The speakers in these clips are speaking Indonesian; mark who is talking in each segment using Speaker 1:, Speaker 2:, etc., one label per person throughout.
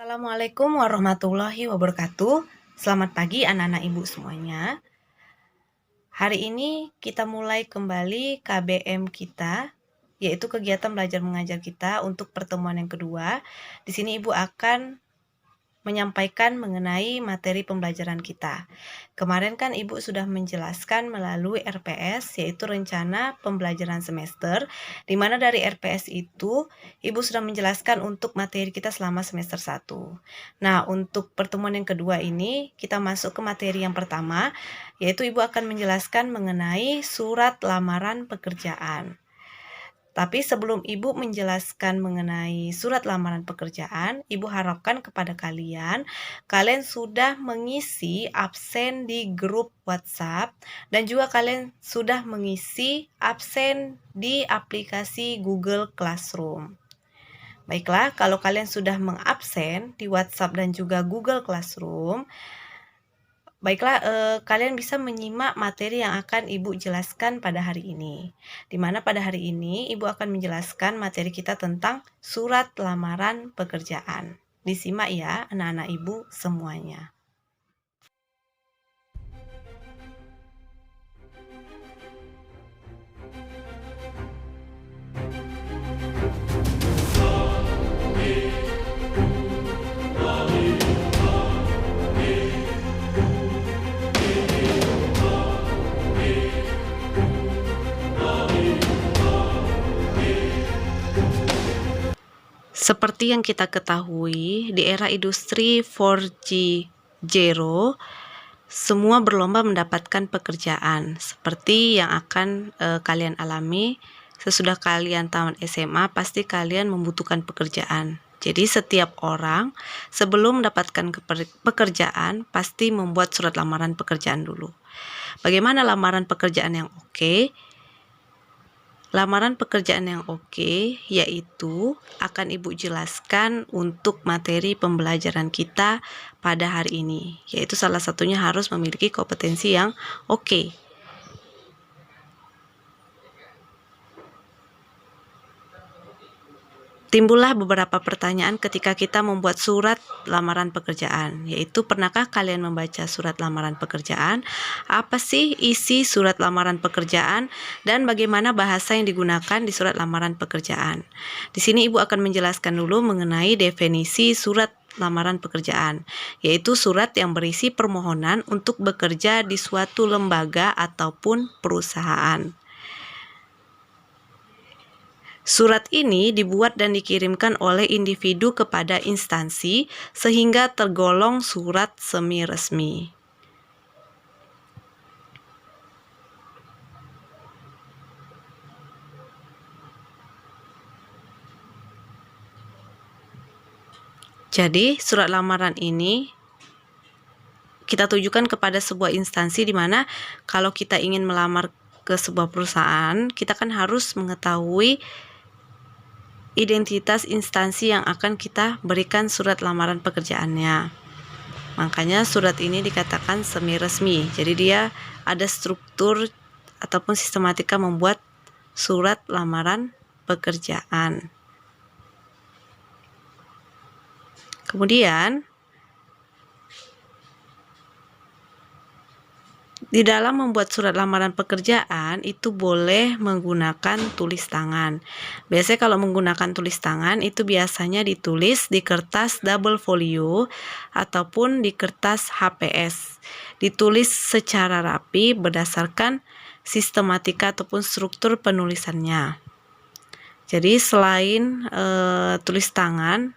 Speaker 1: Assalamualaikum warahmatullahi wabarakatuh. Selamat pagi anak-anak ibu semuanya. Hari ini kita mulai kembali KBM kita, yaitu kegiatan belajar mengajar kita untuk pertemuan yang kedua. Di sini ibu akan menyampaikan mengenai materi pembelajaran kita. Kemarin kan ibu sudah menjelaskan melalui RPS, yaitu rencana pembelajaran semester, di mana dari RPS itu ibu sudah menjelaskan untuk materi kita selama semester 1. Nah, untuk pertemuan yang kedua ini kita masuk ke materi yang pertama, yaitu ibu akan menjelaskan mengenai surat lamaran pekerjaan. Tapi sebelum ibu menjelaskan mengenai surat lamaran pekerjaan, ibu harapkan kepada kalian sudah mengisi absen di grup WhatsApp dan juga kalian sudah mengisi absen di aplikasi Google Classroom. Baiklah, kalau kalian sudah mengabsen di WhatsApp dan juga Google Classroom, baiklah, kalian bisa menyimak materi yang akan Ibu jelaskan pada hari ini. Di mana pada hari ini Ibu akan menjelaskan materi kita tentang surat lamaran pekerjaan. Disimak ya anak-anak Ibu semuanya. Seperti yang kita ketahui, di era industri 4.0, semua berlomba mendapatkan pekerjaan. Seperti yang akan kalian alami sesudah kalian tamat SMA, pasti kalian membutuhkan pekerjaan. Jadi setiap orang sebelum mendapatkan pekerjaan pasti membuat surat lamaran pekerjaan dulu. Bagaimana lamaran pekerjaan yang oke? Lamaran pekerjaan yang oke yaitu akan Ibu jelaskan untuk materi pembelajaran kita pada hari ini, yaitu salah satunya harus memiliki kompetensi yang oke. Timbullah beberapa pertanyaan ketika kita membuat surat lamaran pekerjaan, yaitu pernahkah kalian membaca surat lamaran pekerjaan? Apa sih isi surat lamaran pekerjaan dan bagaimana bahasa yang digunakan di surat lamaran pekerjaan? Di sini Ibu akan menjelaskan dulu mengenai definisi surat lamaran pekerjaan, yaitu surat yang berisi permohonan untuk bekerja di suatu lembaga ataupun perusahaan. Surat ini dibuat dan dikirimkan oleh individu kepada instansi sehingga tergolong surat semi-resmi. Jadi, surat lamaran ini kita tujukan kepada sebuah instansi di mana kalau kita ingin melamar ke sebuah perusahaan, kita kan harus mengetahui identitas instansi yang akan kita berikan surat lamaran pekerjaannya. Makanya surat ini dikatakan semi resmi. Jadi dia ada struktur ataupun sistematika membuat surat lamaran pekerjaan. Kemudian di dalam membuat surat lamaran pekerjaan itu boleh menggunakan tulis tangan. Biasanya kalau menggunakan tulis tangan itu biasanya ditulis di kertas double folio ataupun di kertas HPS. Ditulis secara rapi berdasarkan sistematika ataupun struktur penulisannya. Jadi selain tulis tangan,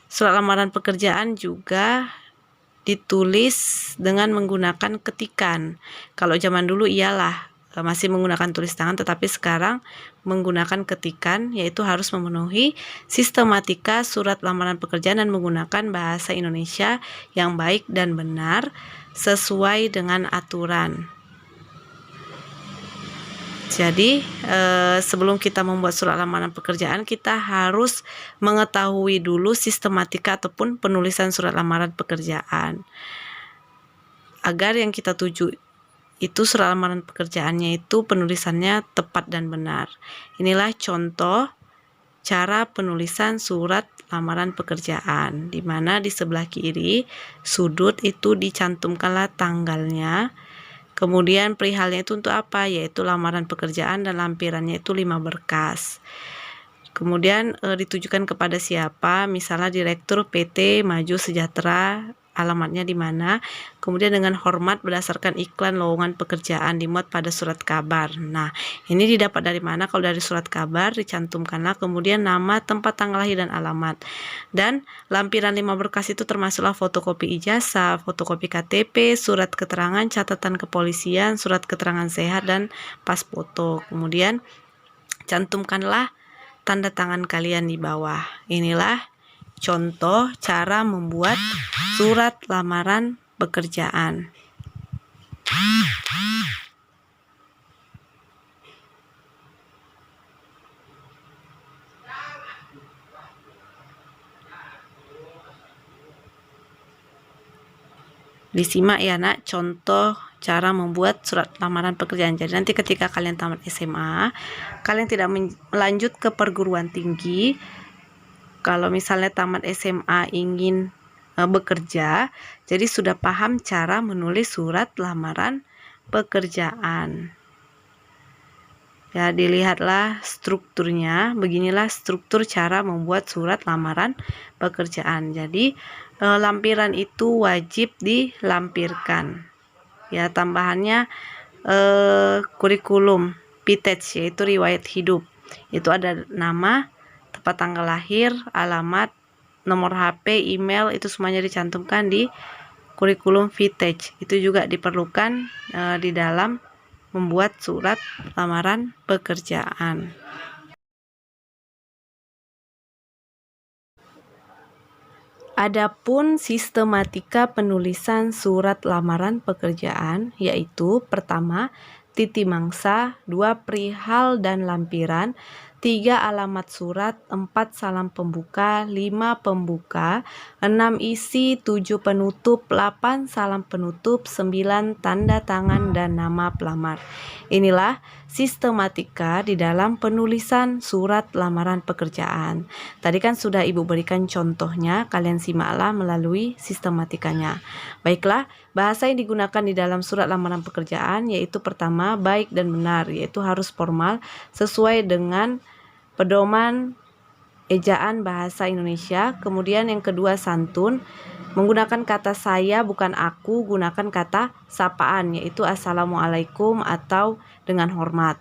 Speaker 1: surat lamaran pekerjaan juga ditulis dengan menggunakan ketikan. Kalau zaman dulu iyalah masih menggunakan tulis tangan, tetapi sekarang menggunakan ketikan, yaitu harus memenuhi sistematika surat lamaran pekerjaan dan menggunakan bahasa Indonesia yang baik dan benar sesuai dengan aturan. Jadi sebelum kita membuat surat lamaran pekerjaan, kita harus mengetahui dulu sistematika ataupun penulisan surat lamaran pekerjaan agar yang kita tuju itu surat lamaran pekerjaannya itu penulisannya tepat dan benar. Inilah contoh cara penulisan surat lamaran pekerjaan, di mana di sebelah kiri sudut itu dicantumkanlah tanggalnya. Kemudian perihalnya itu untuk apa? Yaitu lamaran pekerjaan dan lampirannya itu 5 berkas. Kemudian ditujukan kepada siapa? Misalnya Direktur PT Maju Sejahtera, alamatnya di mana. Kemudian dengan hormat berdasarkan iklan lowongan pekerjaan dimuat pada surat kabar. Nah, ini didapat dari mana? Kalau dari surat kabar dicantumkanlah kemudian nama, tempat, tanggal lahir dan alamat. Dan lampiran 5 berkas itu termasuklah fotokopi ijazah, fotokopi KTP, surat keterangan, catatan kepolisian, surat keterangan sehat dan pas foto. Kemudian cantumkanlah tanda tangan kalian di bawah. Inilah contoh cara membuat surat lamaran pekerjaan. Disimak ya nak, contoh cara membuat surat lamaran pekerjaan. Jadi nanti ketika kalian tamat SMA, kalian tidak melanjut ke perguruan tinggi. Kalau misalnya tamat SMA ingin bekerja, jadi sudah paham cara menulis surat lamaran pekerjaan. Ya, dilihatlah strukturnya. Beginilah struktur cara membuat surat lamaran pekerjaan. Jadi lampiran itu wajib dilampirkan. Ya, tambahannya kurikulum PTEJ, yaitu riwayat hidup. Itu ada nama, tempat tanggal lahir, alamat, nomor HP, email, itu semuanya dicantumkan di kurikulum VTEJ. Itu juga diperlukan di dalam membuat surat lamaran pekerjaan. Adapun sistematika penulisan surat lamaran pekerjaan, yaitu pertama, titi mangsa, 2 perihal dan lampiran, 3 alamat surat, 4 salam pembuka, 5 pembuka, 6 isi, 7 penutup, 8 salam penutup, 9 tanda tangan dan nama pelamar. Inilah sistematika di dalam penulisan surat lamaran pekerjaan. Tadi kan sudah Ibu berikan contohnya, kalian simaklah melalui sistematikanya. Baiklah, bahasa yang digunakan di dalam surat lamaran pekerjaan yaitu pertama, baik dan benar, yaitu harus formal sesuai dengan pedoman ejaan bahasa Indonesia. Kemudian yang kedua, santun, menggunakan kata saya bukan aku, gunakan kata sapaan yaitu assalamualaikum atau dengan hormat.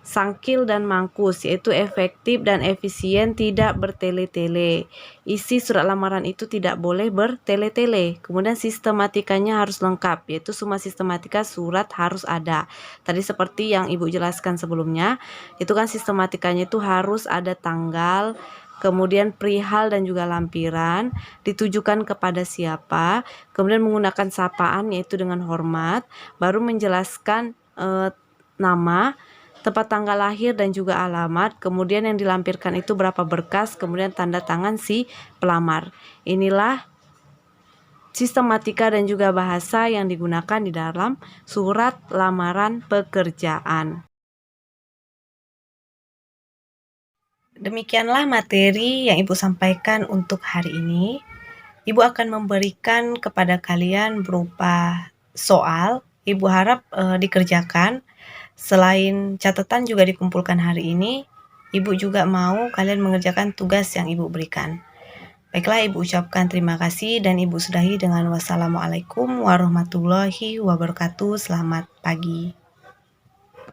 Speaker 1: Sangkil dan mangkus yaitu efektif dan efisien, tidak bertele-tele. Isi surat lamaran itu tidak boleh bertele-tele. Kemudian sistematikanya harus lengkap, yaitu semua sistematika surat harus ada. Tadi seperti yang Ibu jelaskan sebelumnya, itu kan sistematikanya itu harus ada tanggal, kemudian perihal dan juga lampiran, ditujukan kepada siapa, kemudian menggunakan sapaan yaitu dengan hormat, baru menjelaskan nama, tempat tanggal lahir dan juga alamat, kemudian yang dilampirkan itu berapa berkas, kemudian tanda tangan si pelamar. Inilah sistematika dan juga bahasa yang digunakan di dalam surat lamaran pekerjaan. Demikianlah materi yang Ibu sampaikan untuk hari ini. Ibu akan memberikan kepada kalian berupa soal. Ibu harap dikerjakan. Selain catatan juga dikumpulkan hari ini, Ibu juga mau kalian mengerjakan tugas yang Ibu berikan. Baiklah, Ibu ucapkan terima kasih dan Ibu sudahi dengan wassalamualaikum warahmatullahi wabarakatuh. Selamat pagi.